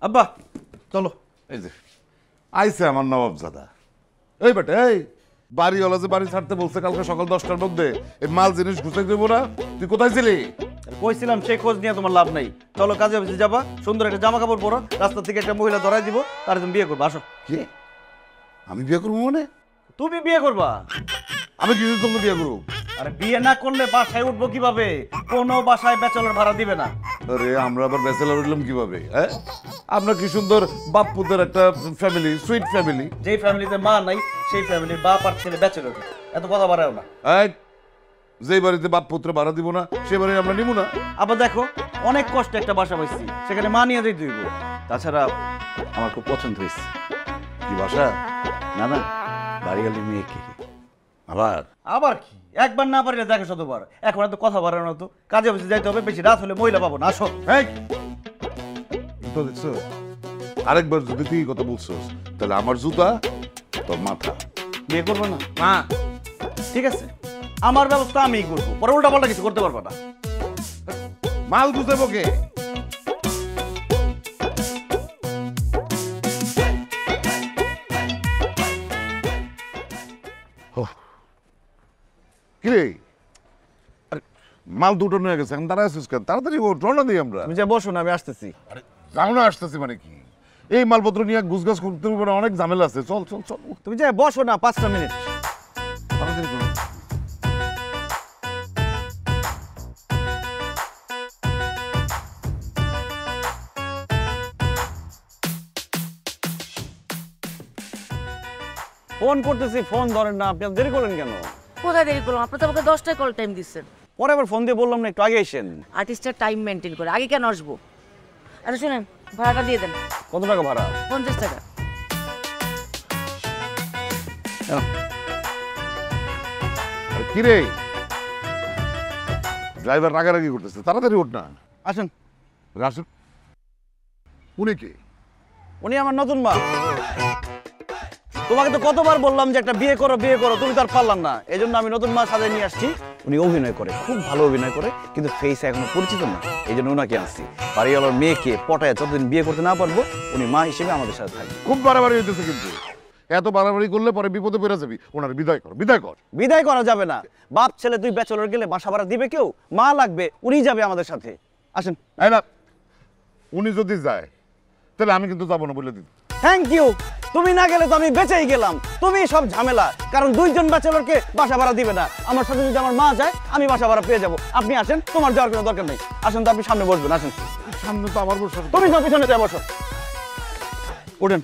আব্বা চলো। এই যে আইছে আমার নবাবজাদা। এই বেটা, এই বাড়িওয়ালা যে বাড়ি ছাড়তে বলছে কালকে সকাল 10টার মধ্যে, এই মাল জিনিস গুছাই দেবো না? তুই কোথায় ছিলি? কইছিলাম সেই খোঁজ নিয়ে তোমার লাভ নাই। চলো কাজে অফিসে যাবা, সুন্দর একটা জামা কাপড় পরো, রাস্তা থেকে একটা মহিলা ধরাই দিব, তার তুমি বিয়ে করবা। আসো। কি আমি বিয়ে করবো মানে? তুমি বিয়ে করবা? আমি কিছু তোকে বিয়ে করবো? আরে বিয়ে না করলে বাসায় উঠবো কিভাবে? কোনো বাসায় ব্যাচেলর ভাড়া দিবে না। আরে আমরা আবার ব্যাচেলর উঠলাম কিভাবে? হ্যাঁ, আমরা কি সুন্দর বাপ পুতের একটা ফ্যামিলি, সুইট ফ্যামিলি। যেই ফ্যামিলিতে মা নাই সেই ফ্যামিলির বাপ আর ছেলে ব্যাচেলর। এত কথা বাড়াও না। যেই বাড়িতে বাপ পুত্র ভাড়া দিব না সেই বাড়ি আমরা নিব না। আবার দেখো অনেক কষ্টে একটা বাসা পাইছি, সেখানে মা নিয়ে যেতে হইব। তাছাড়া আমার খুব পছন্দ হয়েছে। কি বাসা? না না, বাড়িওয়ালি মেয়েকে। আবার আবার কি, একবার না পারিলে দেখো শতবার। এখন এত কথা বাড়ানো, তো কাজে অফিসে যাইতে হবে, বেশি রাত হলে মহিলা পাবো না। আসো। জুতো দেখছো? আরেকবার যদি তুই কথা বলছিস তাহলে আমার জুতা তোর মাথা। বিয়ে করবো না? না ঠিক আছে, আমার ব্যবস্থা আমিই করবো, পরে উল্টা পাল্টা কিছু করতে পারবো না। মাল গুছাবো কে? কিরে মাল দুটো নিয়ে গেছে, এখন দাঁড়ায় আছিস কেন? তাড়াতাড়ি রওনা দিই আমরা। তুমি যা বসো না, আমি আসতেছি। আরে যাও না, আসতেছি মানে কি? এই মালপত্র নিয়ে গুছগাছ করতে পারে, অনেক ঝামেলা আছে। চল চল চল, তুমি যা বসো না, 5টা মিনিট। তাড়াতাড়ি করো। ফোন করতেছি, ফোন ধরেন না। আপনি দেরি করলেন কেন? কোথায় দেরি করলাম? আপনি তো আমাকে 10টায় কল টাইম দিচ্ছেন। পরে আবার ফোন দিয়ে বললাম না একটু আগে এসেন। আর্টিস্টের টাইম মেনটেন করে আগে কেন আসবো? আচ্ছা শুনেন, ভাড়াটা দিয়ে দেন। কত টাকা ভাড়া? 50 টাকা। আরে কি রে, ড্রাইভার রাগারাগি করতেছে, তাড়াতাড়ি ওঠ না। আসেন। আসুন। উনি কে? উনি আমার নতুন মা। তোমাকে তো কতবার বললাম যে একটা বিয়ে করো বিয়ে করো, তুমি তো আর পারলাম না। এই জন্য আমি নতুন মা সাজায় নিয়ে আসছি। উনি অভিনয় করে, খুব ভালো অভিনয় করে, কিন্তু ফেস এখনো পরিচিত না। এই জন্য ওনাকে আনছি। বাড়িওয়ালার মেয়েকে পটায় যতদিন বিয়ে করতে না পারবো, উনি মা হিসেবে আমাদের সাথে থাকবে। খুব বাড়াবাড়ি হইতেছে কিন্তু। এত বাড়াবাড়ি করলে পরে বিপদে পড়ে যাবি। ওনার বিদায় কর, বিদায় কর। বিদায় করা যাবে না। বাপ ছেলে দুই ব্যাচেলর গেলে বাসা ভাড়া দিবে কেউ? মা লাগবে, উনি যাবে আমাদের সাথে। আসেন। এই না, উনি যদি যায় তাহলে আমি কিন্তু যাবো না বলে দিন। Thank you. তুমি না গেলে তো আমি বেঁচেই গেলাম। তুমি সব ঝামেলা, কারণ দুইজন ব্যাচেলরকে বাসা ভাড়া দিবে না। আমার সাথে যদি আমার মা যায়, আমি বাসা ভাড়া পেয়ে যাবো। আপনি আসেন, তোমার যাওয়ার কোনো দরকার নেই। আসেন তো, আপনি সামনে বসবেন। আসেন। সামনে তো আমার বসে। তুমি তো পিছনে যাই বসো। ওঠেন।